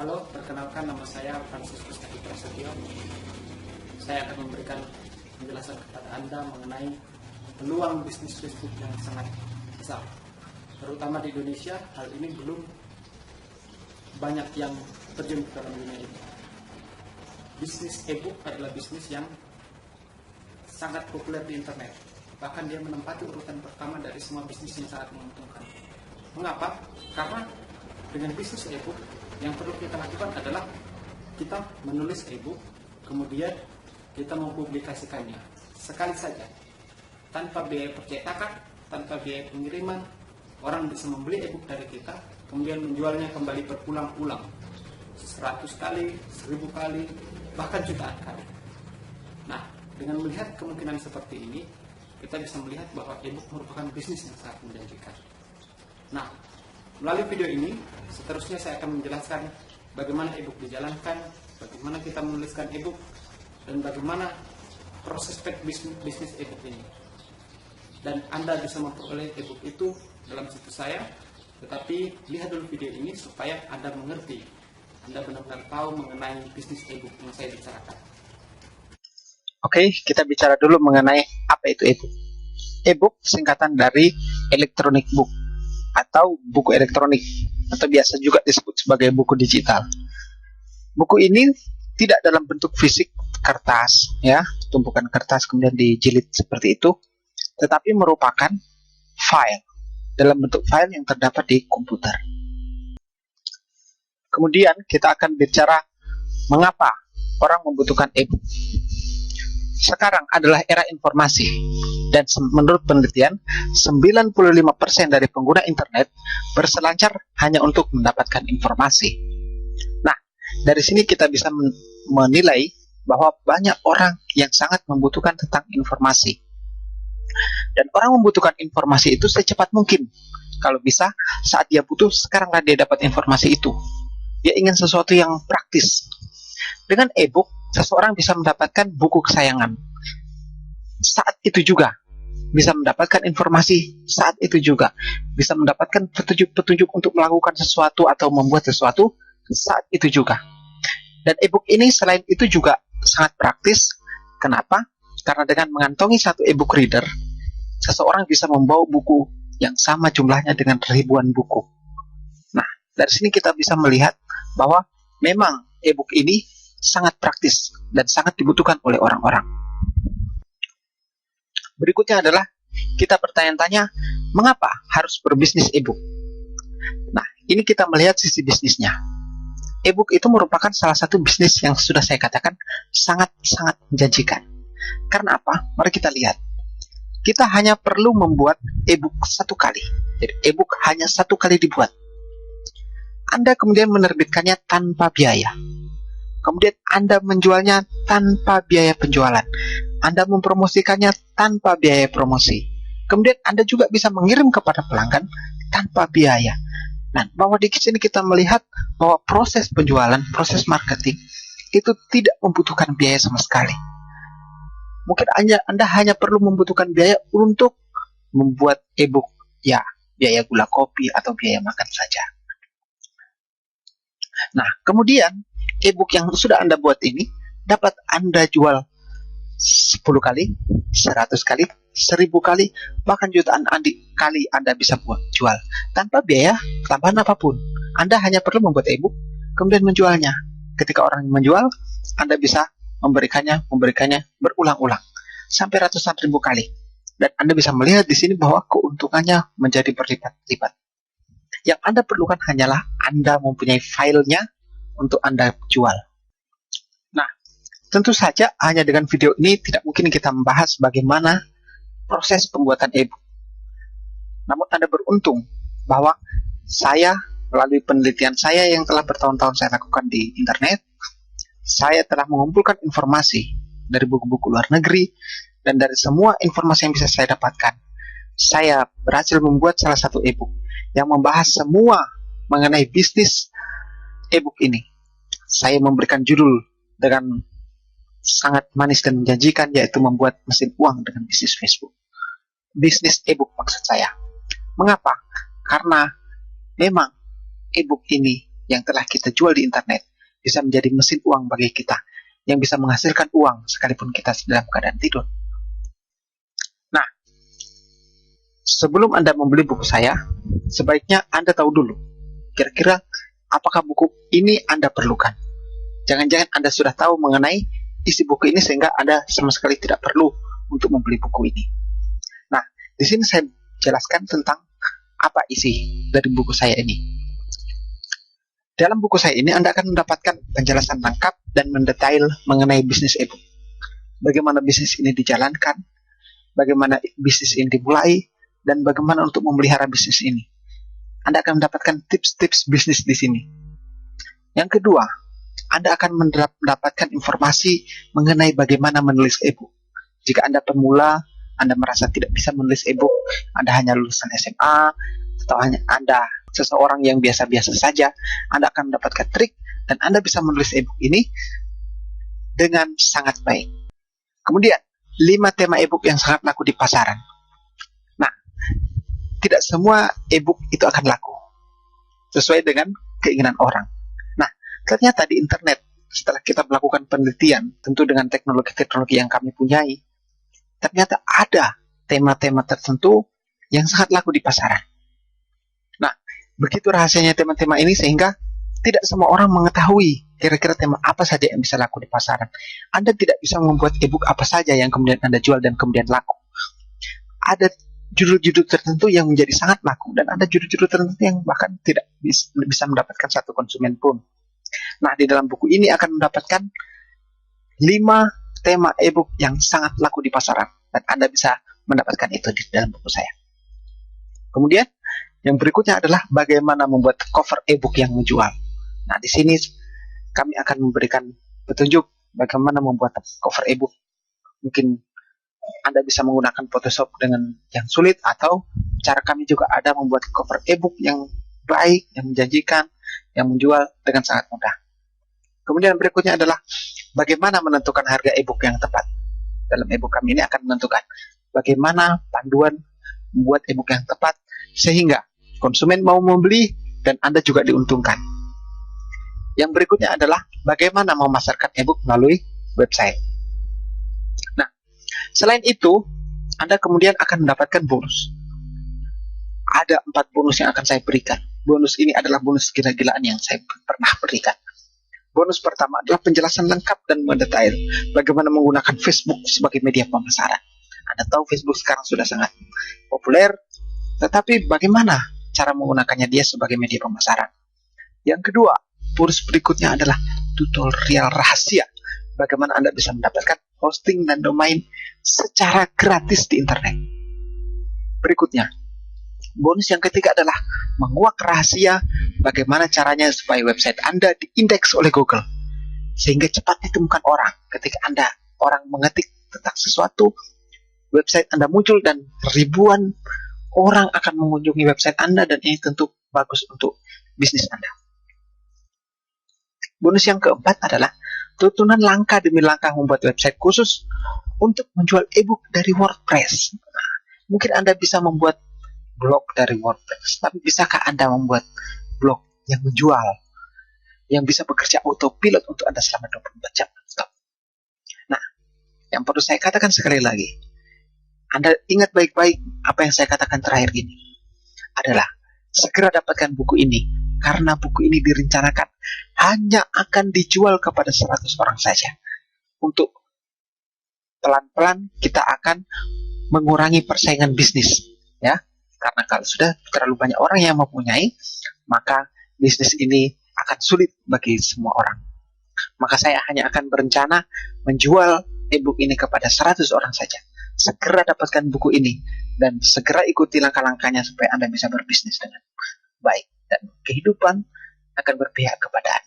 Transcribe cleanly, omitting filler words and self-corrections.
Halo, perkenalkan nama saya Franciscus Hadi Prasetyo. Saya akan memberikan penjelasan kepada Anda mengenai peluang bisnis Facebook yang sangat besar. Terutama di Indonesia, hal ini belum banyak yang terjun ke dalam dunia ini. Bisnis e-book adalah bisnis yang sangat populer di internet. Bahkan dia menempati urutan pertama dari semua bisnis yang sangat menguntungkan. Mengapa? Karena dengan bisnis e-book, yang perlu kita lakukan adalah kita menulis e-book, kemudian kita mempublikasikannya sekali saja, tanpa biaya percetakan, tanpa biaya pengiriman. Orang bisa membeli e-book dari kita, kemudian menjualnya kembali berulang-ulang, 100 kali, 1000 kali, bahkan jutaan kali. Nah, dengan melihat kemungkinan seperti ini, kita bisa melihat bahwa e-book merupakan bisnis yang sangat menjanjikan. Nah, melalui video ini, seterusnya saya akan menjelaskan bagaimana e-book dijalankan, bagaimana kita menuliskan e-book, dan bagaimana proses bisnis e-book ini. Dan Anda bisa memperoleh e-book itu dalam situs saya, tetapi lihat dulu video ini supaya Anda mengerti, Anda benar-benar tahu mengenai bisnis e-book yang saya bicarakan. Oke, kita bicara dulu mengenai apa itu e-book. E-book singkatan dari electronic book atau buku elektronik, atau biasa juga disebut sebagai buku digital. Buku ini tidak dalam bentuk fisik kertas, ya, tumpukan kertas kemudian dijilid seperti itu, tetapi merupakan file dalam bentuk file yang terdapat di komputer. Kemudian kita akan bicara mengapa orang membutuhkan e-book. Sekarang adalah era informasi, dan menurut penelitian 95% dari pengguna internet berselancar hanya untuk mendapatkan informasi. Nah, dari sini kita bisa menilai bahwa banyak orang yang sangat membutuhkan tentang informasi. Dan orang membutuhkan informasi itu secepat mungkin. Kalau bisa, saat dia butuh, sekaranglah dia dapat informasi itu. Dia ingin sesuatu yang praktis. Dengan e-book, seseorang bisa mendapatkan buku kesayangan. Saat itu juga bisa mendapatkan informasi, saat itu juga bisa mendapatkan petunjuk-petunjuk untuk melakukan sesuatu atau membuat sesuatu saat itu juga. Dan e-book ini selain itu juga sangat praktis. Kenapa? Karena dengan mengantongi satu e-book reader, seseorang bisa membawa buku yang sama jumlahnya dengan ribuan buku. Nah, dari sini kita bisa melihat bahwa memang e-book ini sangat praktis dan sangat dibutuhkan oleh orang-orang. Berikutnya adalah kita bertanya-tanya, mengapa harus berbisnis e-book? Nah, ini kita melihat sisi bisnisnya. E-book itu merupakan salah satu bisnis yang sudah saya katakan sangat-sangat menjanjikan. Karena apa? Mari kita lihat. Kita hanya perlu membuat e-book satu kali. Jadi e-book hanya satu kali dibuat. Anda kemudian menerbitkannya tanpa biaya. Kemudian Anda menjualnya tanpa biaya penjualan. Anda mempromosikannya tanpa biaya promosi. Kemudian Anda juga bisa mengirim kepada pelanggan tanpa biaya. Nah, bahwa di sini kita melihat bahwa proses penjualan, proses marketing itu tidak membutuhkan biaya sama sekali. Mungkin Anda hanya perlu membutuhkan biaya untuk membuat e-book, ya, biaya gula kopi atau biaya makan saja. Nah, kemudian e-book yang sudah Anda buat ini dapat Anda jual 10 kali, 100 kali, 1000 kali, bahkan jutaan kali Anda bisa jual tanpa biaya tambahan apapun. Anda hanya perlu membuat e-book kemudian menjualnya. Ketika orang menjual, Anda bisa memberikannya berulang-ulang sampai ratusan ribu kali. Dan Anda bisa melihat di sini bahwa keuntungannya menjadi berlipat-lipat. Yang Anda perlukan hanyalah Anda mempunyai filenya untuk Anda jual. Nah, tentu saja hanya dengan video ini tidak mungkin kita membahas bagaimana proses pembuatan e-book. Namun Anda beruntung bahwa saya melalui penelitian saya yang telah bertahun-tahun saya lakukan di internet, saya telah mengumpulkan informasi dari buku-buku luar negeri dan dari semua informasi yang bisa saya dapatkan. Saya berhasil membuat salah satu e-book yang membahas semua mengenai bisnis e-book ini. Saya memberikan judul dengan sangat manis dan menjanjikan, yaitu membuat mesin uang dengan bisnis Facebook. Bisnis e-book maksud saya. Mengapa? Karena memang e-book ini yang telah kita jual di internet bisa menjadi mesin uang bagi kita, yang bisa menghasilkan uang sekalipun kita dalam keadaan tidur. Nah, sebelum Anda membeli buku saya, sebaiknya Anda tahu dulu, kira-kira apakah buku ini Anda perlukan. Jangan-jangan Anda sudah tahu mengenai isi buku ini sehingga Anda sama sekali tidak perlu untuk membeli buku ini. Nah, di sini saya jelaskan tentang apa isi dari buku saya ini. Dalam buku saya ini Anda akan mendapatkan penjelasan lengkap dan mendetail mengenai bisnis e-book. Bagaimana bisnis ini dijalankan, bagaimana bisnis ini dimulai, dan bagaimana untuk memelihara bisnis ini. Anda akan mendapatkan tips-tips bisnis di sini. Yang kedua, Anda akan mendapatkan informasi mengenai bagaimana menulis e-book. Jika Anda pemula, Anda merasa tidak bisa menulis e-book, Anda hanya lulusan SMA, atau hanya Anda seseorang yang biasa-biasa saja, Anda akan mendapatkan trik dan Anda bisa menulis e-book ini dengan sangat baik. Kemudian, 5 tema e-book yang sangat laku di pasaran. Nah, tidak semua e-book itu akan laku sesuai dengan keinginan orang. Nah, ternyata di internet, setelah kita melakukan penelitian, tentu dengan teknologi-teknologi yang kami punyai, ternyata ada tema-tema tertentu yang sangat laku di pasaran. Nah, begitu rahasianya tema-tema ini sehingga tidak semua orang mengetahui kira-kira tema apa saja yang bisa laku di pasaran. Anda tidak bisa membuat e-book apa saja yang kemudian Anda jual dan kemudian laku. Ada judul-judul tertentu yang menjadi sangat laku dan ada judul-judul tertentu yang bahkan tidak bisa mendapatkan satu konsumen pun. Nah, di dalam buku ini akan mendapatkan 5 tema e-book yang sangat laku di pasaran dan Anda bisa mendapatkan itu di dalam buku saya. Kemudian yang berikutnya adalah bagaimana membuat cover e-book yang menjual. Nah, di sini kami akan memberikan petunjuk bagaimana membuat cover e-book. Mungkin Anda bisa menggunakan Photoshop dengan yang sulit, atau cara kami juga ada membuat cover e-book yang baik, yang menjanjikan, yang menjual dengan sangat mudah. Kemudian berikutnya adalah bagaimana menentukan harga e-book yang tepat. Dalam e-book kami ini akan menentukan bagaimana panduan membuat e-book yang tepat sehingga konsumen mau membeli dan Anda juga diuntungkan. Yang berikutnya adalah bagaimana memasarkan e-book melalui website. Nah, selain itu, Anda kemudian akan mendapatkan bonus. Ada 4 bonus yang akan saya berikan. Bonus ini adalah bonus gila-gilaan yang saya pernah berikan. Bonus pertama adalah penjelasan lengkap dan mendetail bagaimana menggunakan Facebook sebagai media pemasaran. Anda tahu Facebook sekarang sudah sangat populer, tetapi bagaimana cara menggunakannya dia sebagai media pemasaran? Yang kedua, bonus berikutnya adalah tutorial rahasia bagaimana Anda bisa mendapatkan hosting dan domain secara gratis di internet. Berikutnya, bonus yang ketiga adalah menguak rahasia bagaimana caranya supaya website Anda diindeks oleh Google sehingga cepat ditemukan orang. Ketika orang mengetik tentang sesuatu, website Anda muncul dan ribuan orang akan mengunjungi website Anda, dan ini tentu bagus untuk bisnis Anda. Bonus yang keempat adalah tuntunan langkah demi langkah membuat website khusus untuk menjual e-book dari WordPress. Nah, mungkin Anda bisa membuat blog dari WordPress, tapi bisakah Anda membuat blog yang menjual, yang bisa bekerja autopilot untuk Anda selama 24 jam? Stop. Nah, yang perlu saya katakan sekali lagi, Anda ingat baik-baik apa yang saya katakan terakhir ini, adalah segera dapatkan buku ini, karena buku ini direncanakan hanya akan dijual kepada 100 orang saja. Untuk pelan-pelan kita akan mengurangi persaingan bisnis, ya. Karena kalau sudah terlalu banyak orang yang mempunyai, maka bisnis ini akan sulit bagi semua orang. Maka saya hanya akan berencana menjual e-book ini kepada 100 orang saja. Segera dapatkan buku ini dan segera ikuti langkah-langkahnya supaya Anda bisa berbisnis dengan baik dan kehidupan akan berpihak kepada Anda.